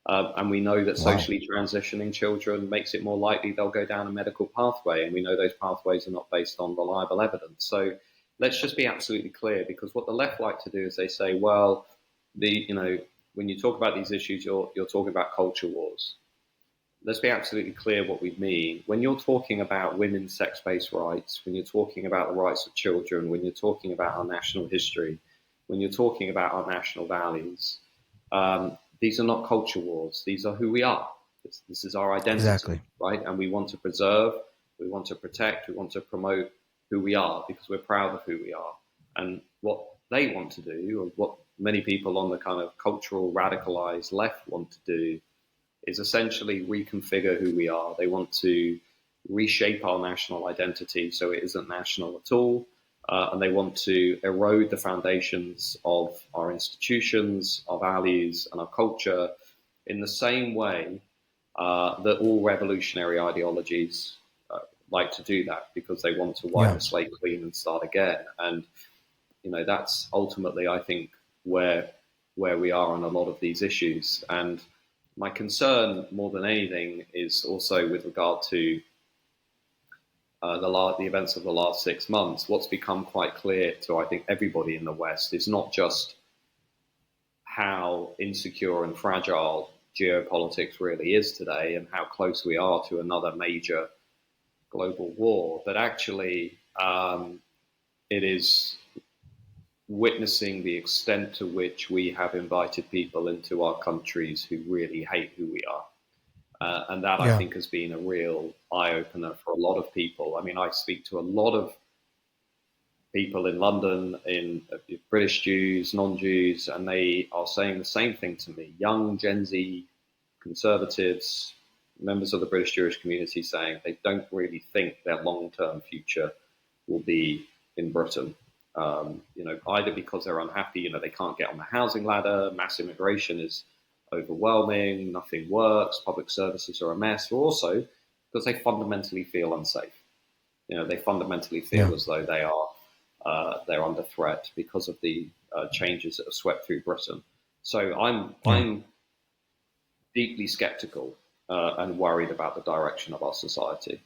And we know that Wow. socially transitioning children makes it more likely they'll go down a medical pathway. And we know those pathways are not based on reliable evidence. So let's just be absolutely clear, because what the left like to do is they say, well, when you talk about these issues, you're talking about culture wars. Let's be absolutely clear what we mean. When you're talking about women's sex-based rights, when you're talking about the rights of children, when you're talking about our national history, when you're talking about our national values, these are not culture wars. These are who we are. This is our identity, Exactly. right? And we want to preserve, we want to protect, we want to promote who we are because we're proud of who we are. And what they want to do, or what many people on the kind of cultural radicalized left want to do, is essentially reconfigure who we are. They want to reshape our national identity so it isn't national at all. And they want to erode the foundations of our institutions, our values, and our culture in the same way that all revolutionary ideologies like to do that because they want to wipe Yeah. the slate clean and start again. And that's ultimately, I think, where we are on a lot of these issues. And my concern, more than anything, is also with regard to the events of the last 6 months. What's become quite clear to, I think, everybody in the West is not just how insecure and fragile geopolitics really is today and how close we are to another major global war, but actually it is witnessing the extent to which we have invited people into our countries who really hate who we are. And that, I Yeah. think, has been a real eye-opener for a lot of people. I mean, I speak to a lot of people in London, in British Jews, non-Jews, and they are saying the same thing to me. Young Gen Z conservatives, members of the British Jewish community, saying they don't really think their long-term future will be in Britain. Either because they're unhappy, they can't get on the housing ladder, mass immigration is overwhelming, nothing works, public services are a mess, or also because they fundamentally feel unsafe. They fundamentally Yeah. feel as though they're under threat because of the changes that have swept through Britain. So Yeah. I'm deeply skeptical and worried about the direction of our society.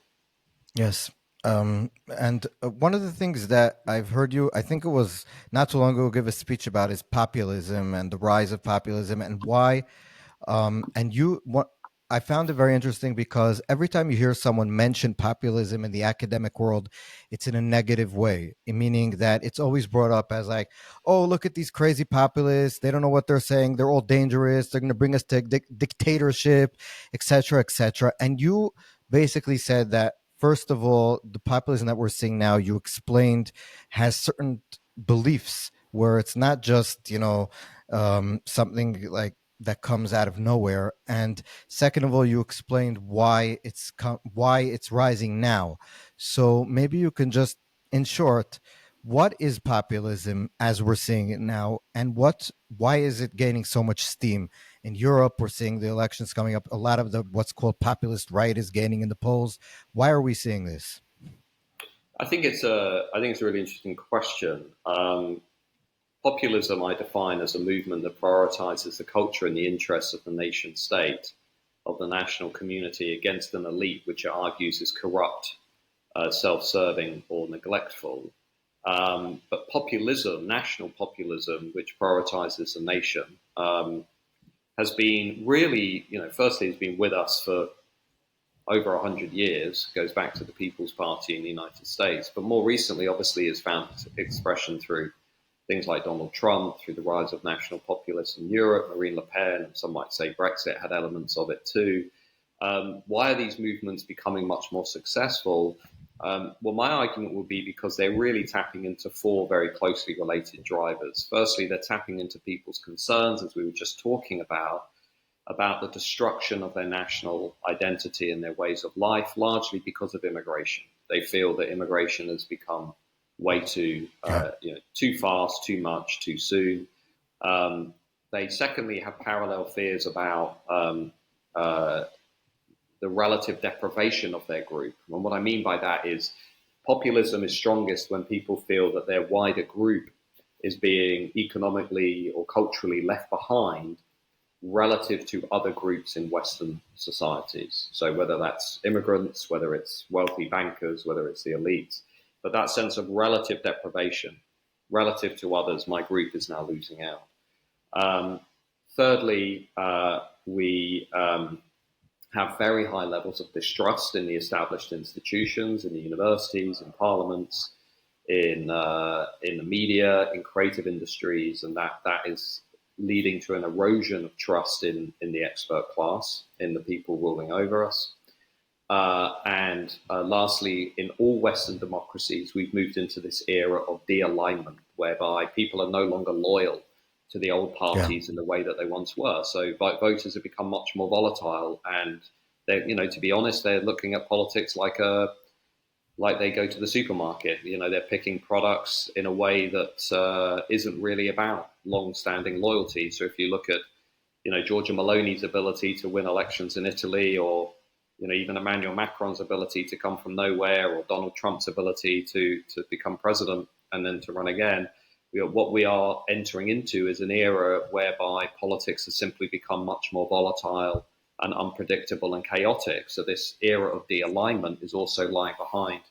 Yes. And one of the things that I've heard you, I think it was not too long ago, give a speech about is populism and the rise of populism and why. And what I found it very interesting because every time you hear someone mention populism in the academic world, it's in a negative way, meaning that it's always brought up as like, oh, look at these crazy populists. They don't know what they're saying. They're all dangerous. They're going to bring us to dictatorship, etc., etc. And you basically said that, first of all, the populism that we're seeing now, you explained, has certain beliefs where it's not just, something like that comes out of nowhere. And second of all, you explained why it's rising now. So maybe you can just, in short, what is populism as we're seeing it now, and why is it gaining so much steam in Europe? We're seeing the elections coming up. A lot of the what's called populist right is gaining in the polls. Why are we seeing this? I think it's a really interesting question. Populism I define as a movement that prioritizes the culture and the interests of the nation state, of the national community, against an elite which it argues is corrupt, self-serving, or neglectful. But populism, national populism, which prioritizes the nation, has been really, firstly, has been with us for over 100 years, goes back to the People's Party in the United States, but more recently, obviously, has found expression through things like Donald Trump, through the rise of national populism in Europe, Marine Le Pen, and some might say Brexit had elements of it too. Why are these movements becoming much more successful? Well, my argument would be because they're really tapping into four very closely related drivers. Firstly, they're tapping into people's concerns, as we were just talking about the destruction of their national identity and their ways of life, largely because of immigration. They feel that immigration has become way Yeah. too fast, too much, too soon. They secondly have parallel fears about the relative deprivation of their group. And what I mean by that is populism is strongest when people feel that their wider group is being economically or culturally left behind relative to other groups in Western societies. So whether that's immigrants, whether it's wealthy bankers, whether it's the elites, but that sense of relative deprivation, relative to others, my group is now losing out. Um, Thirdly, we have very high levels of distrust in the established institutions, in the universities, in parliaments, in the media, in creative industries, and that is leading to an erosion of trust in the expert class, in the people ruling over us. And lastly, in all Western democracies, we've moved into this era of de-alignment, whereby people are no longer loyal to the old Yeah. parties in the way that they once were. So voters have become much more volatile, and they, to be honest, they're looking at politics like they go to the supermarket. They're picking products in a way that isn't really about long-standing loyalty. So if you look at Giorgia Meloni's ability to win elections in Italy, or even Emmanuel Macron's ability to come from nowhere, or Donald Trump's ability to become president and then to run again. What we are entering into is an era whereby politics has simply become much more volatile and unpredictable and chaotic. So this era of de-alignment is also lying behind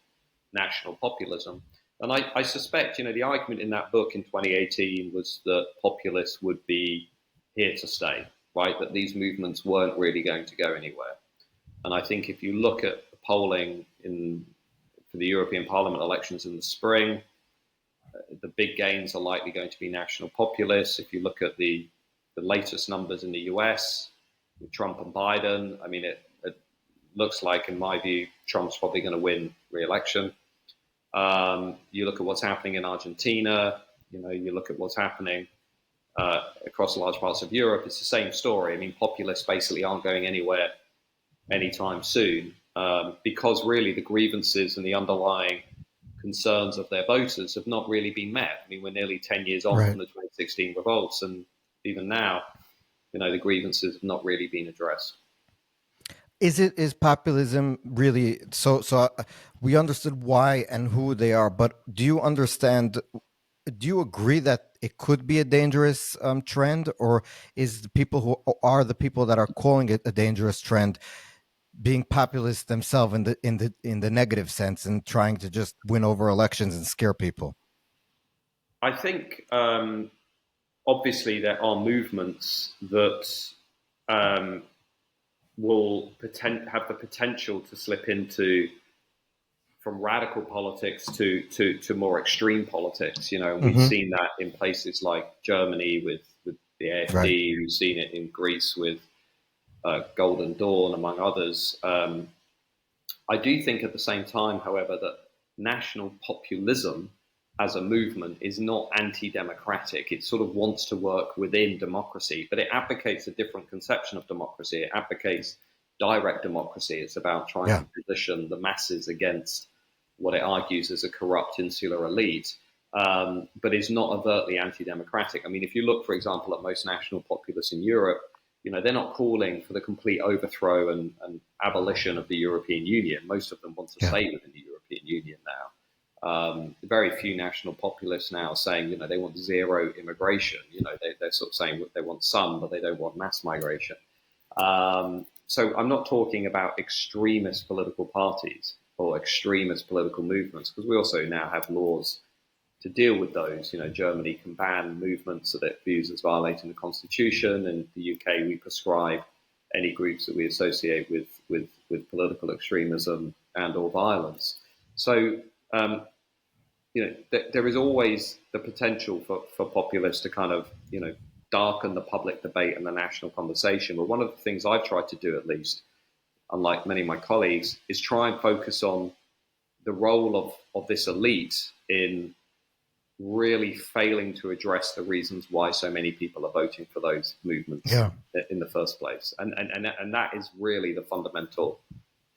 national populism. And I suspect, the argument in that book in 2018 was that populists would be here to stay, right? That these movements weren't really going to go anywhere. And I think if you look at the polling for the European Parliament elections in the spring, the big gains are likely going to be national populists. If you look at the latest numbers in the US, with Trump and Biden, I mean, it looks like, in my view, Trump's probably going to win re-election. You look at what's happening in Argentina, you look at what's happening across large parts of Europe, it's the same story. I mean, populists basically aren't going anywhere anytime soon because really the grievances and the underlying concerns of their voters have not really been met. I mean, we're nearly 10 years on from the 2016 revolts, and even now, the grievances have not really been addressed. Is populism really so? We understood why and who they are, but do you agree that it could be a dangerous trend, or is the people who are the people that are calling it a dangerous trend being populist themselves in the negative sense and trying to just win over elections and scare people? I think obviously there are movements that will have the potential to slip into from radical politics to more extreme politics. We've seen that in places like Germany with the AfD. Right. We've seen it in Greece with Golden Dawn, among others. I do think at the same time, however, that national populism as a movement is not anti-democratic. It sort of wants to work within democracy, but it advocates a different conception of democracy. It advocates direct democracy. It's about trying to position the masses against what it argues is a corrupt insular elite, but is not overtly anti-democratic. I mean, if you look, for example, at most national populists in Europe, they're not calling for the complete overthrow and abolition of the European Union. Most of them want to stay within the European Union now. Very few national populists now saying, they want zero immigration. They're sort of saying they want some, but they don't want mass migration. So I'm not talking about extremist political parties or extremist political movements, because we also now have laws to deal with those. Germany can ban movements that it views as violating the constitution. In the UK, we prescribe any groups that we associate with political extremism and or violence. So, there is always the potential for populists to kind of, darken the public debate and the national conversation. But one of the things I've tried to do, at least, unlike many of my colleagues, is try and focus on the role of this elite in really failing to address the reasons why so many people are voting for those movements in the first place. And that is really the fundamental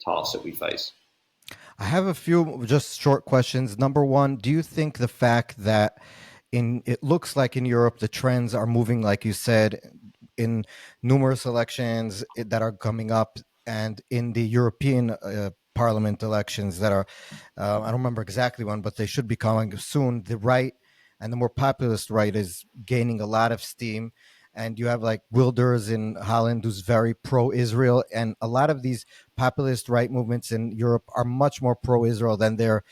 task that we face. I have a few just short questions. Number one, do you think the fact that it looks like in Europe the trends are moving, like you said, in numerous elections that are coming up, and in the European Parliament elections that are, I don't remember exactly when, but they should be coming soon, the right and the more populist right is gaining a lot of steam. And you have like Wilders in Holland, who's very pro-Israel. And a lot of these populist right movements in Europe are much more pro-Israel than the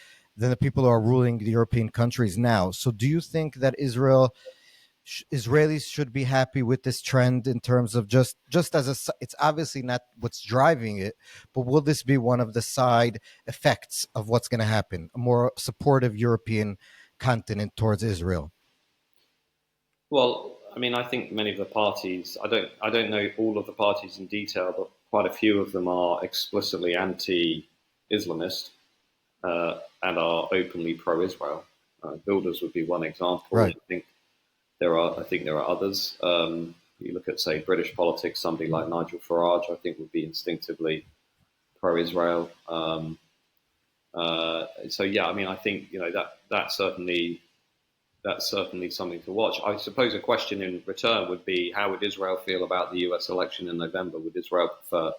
people who are ruling the European countries now. So do you think that Israelis should be happy with this trend in terms of just as it's obviously not what's driving it, but will this be one of the side effects of what's going to happen, a more supportive European continent towards Israel? Well, I mean, I think many of the parties, I don't know all of the parties in detail, but quite a few of them are explicitly anti-Islamist and are openly pro-Israel. Wilders would be one example. Right. I think there are others. You look at, say, British politics, somebody like Nigel Farage, I think would be instinctively pro-Israel. So yeah, I mean, I think that certainly that's certainly something to watch. I suppose a question in return would be, how would Israel feel about the US election in November? Would Israel prefer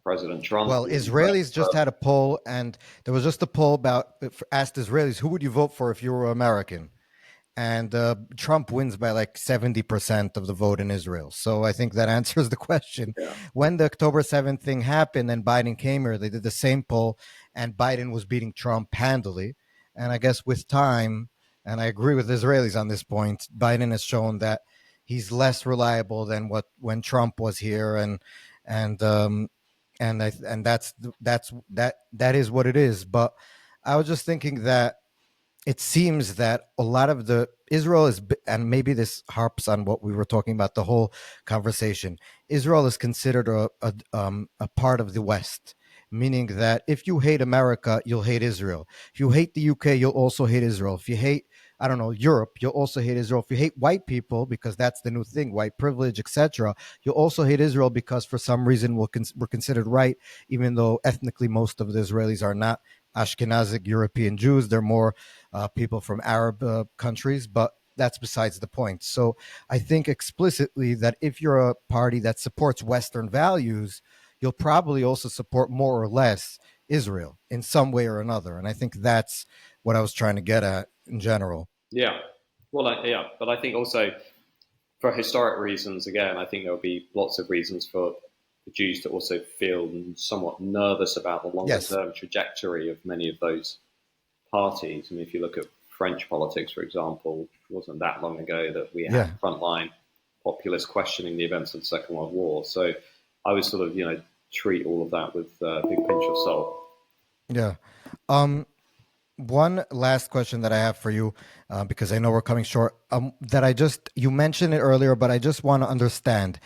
President Trump? Well, Israelis just had a poll, and there was just a poll about asked Israelis, who would you vote for if you were American? And Trump wins by like 70% of the vote in Israel. So I think that answers the question. Yeah. When the October 7th thing happened and Biden came here, they did the same poll, and Biden was beating Trump handily. And I guess with time, and I agree with Israelis on this point, Biden has shown that he's less reliable than what when Trump was here, and that is what it is. But I was just thinking that it seems that a lot of the Israel is, and maybe this harps on what we were talking about the whole conversation. Israel is considered a part of the West, meaning that if you hate America, you'll hate Israel. If you hate the UK, you'll also hate Israel. If you hate, I don't know, Europe, you'll also hate Israel. If you hate white people, because that's the new thing, white privilege, etc., you'll also hate Israel because for some reason we're considered right, even though ethnically most of the Israelis are not Ashkenazic European Jews. They're more people from Arab countries, but that's besides the point. So I think explicitly that if you're a party that supports Western values, you'll probably also support more or less Israel in some way or another. And I think that's what I was trying to get at in general. Yeah. Well, yeah, but I think also for historic reasons, again, I think there'll be lots of reasons for the Jews to also feel somewhat nervous about the longer term trajectory of many of those parties. I mean, if you look at French politics, for example, it wasn't that long ago that we had frontline populists questioning the events of the Second World War. So I would sort of, treat all of that with a big pinch of salt. Yeah. One last question that I have for you, because I know we're coming short, you mentioned it earlier, but I just want to understand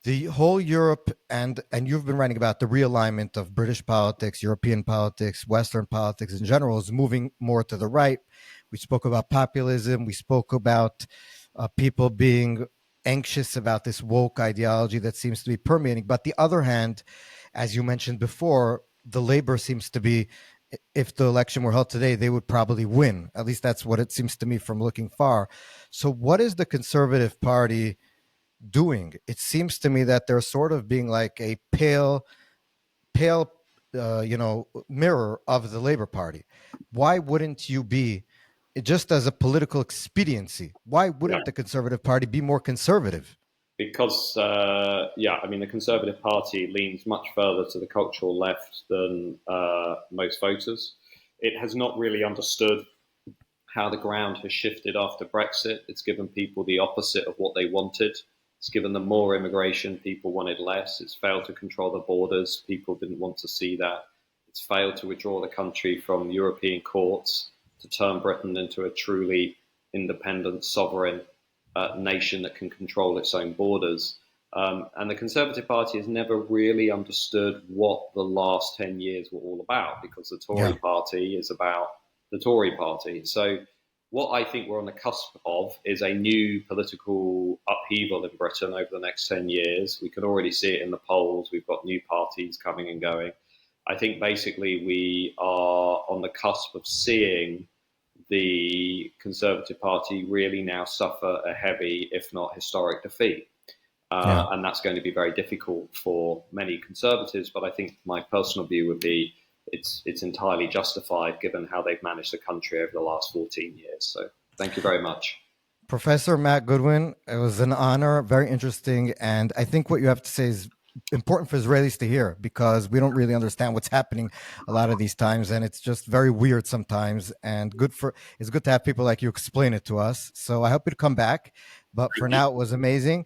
the whole Europe, and you've been writing about the realignment of British politics, European politics, Western politics in general is moving more to the right. We spoke about populism. We spoke about people being anxious about this woke ideology that seems to be permeating. But the other hand, as you mentioned before, the labor seems to be, if the election were held today, they would probably win. At least that's what it seems to me from looking far. So what is the Conservative Party doing? It seems to me that they're sort of being like a pale mirror of the Labor Party. Why wouldn't you be, just as a political expediency, why wouldn't the Conservative Party be more conservative? Because, the Conservative Party leans much further to the cultural left than most voters. It has not really understood how the ground has shifted after Brexit. It's given people the opposite of what they wanted. It's given them more immigration. People wanted less. It's failed to control the borders. People didn't want to see that. It's failed to withdraw the country from European courts to turn Britain into a truly independent, sovereign nation that can control its own borders. And the Conservative Party has never really understood what the last 10 years were all about, because the Tory Party is about the Tory Party. So what I think we're on the cusp of is a new political upheaval in Britain over the next 10 years. We can already see it in the polls. We've got new parties coming and going. I think basically we are on the cusp of seeing the Conservative Party really now suffer a heavy, if not historic, defeat. And that's going to be very difficult for many Conservatives. But I think my personal view would be it's entirely justified given how they've managed the country over the last 14 years. So thank you very much. Professor Matt Goodwin, it was an honor, very interesting. And I think what you have to say is important for Israelis to hear, because we don't really understand what's happening a lot of these times, and it's just very weird sometimes, and it's good to have people like you explain it to us. So I hope you'd come back, but for now it was amazing.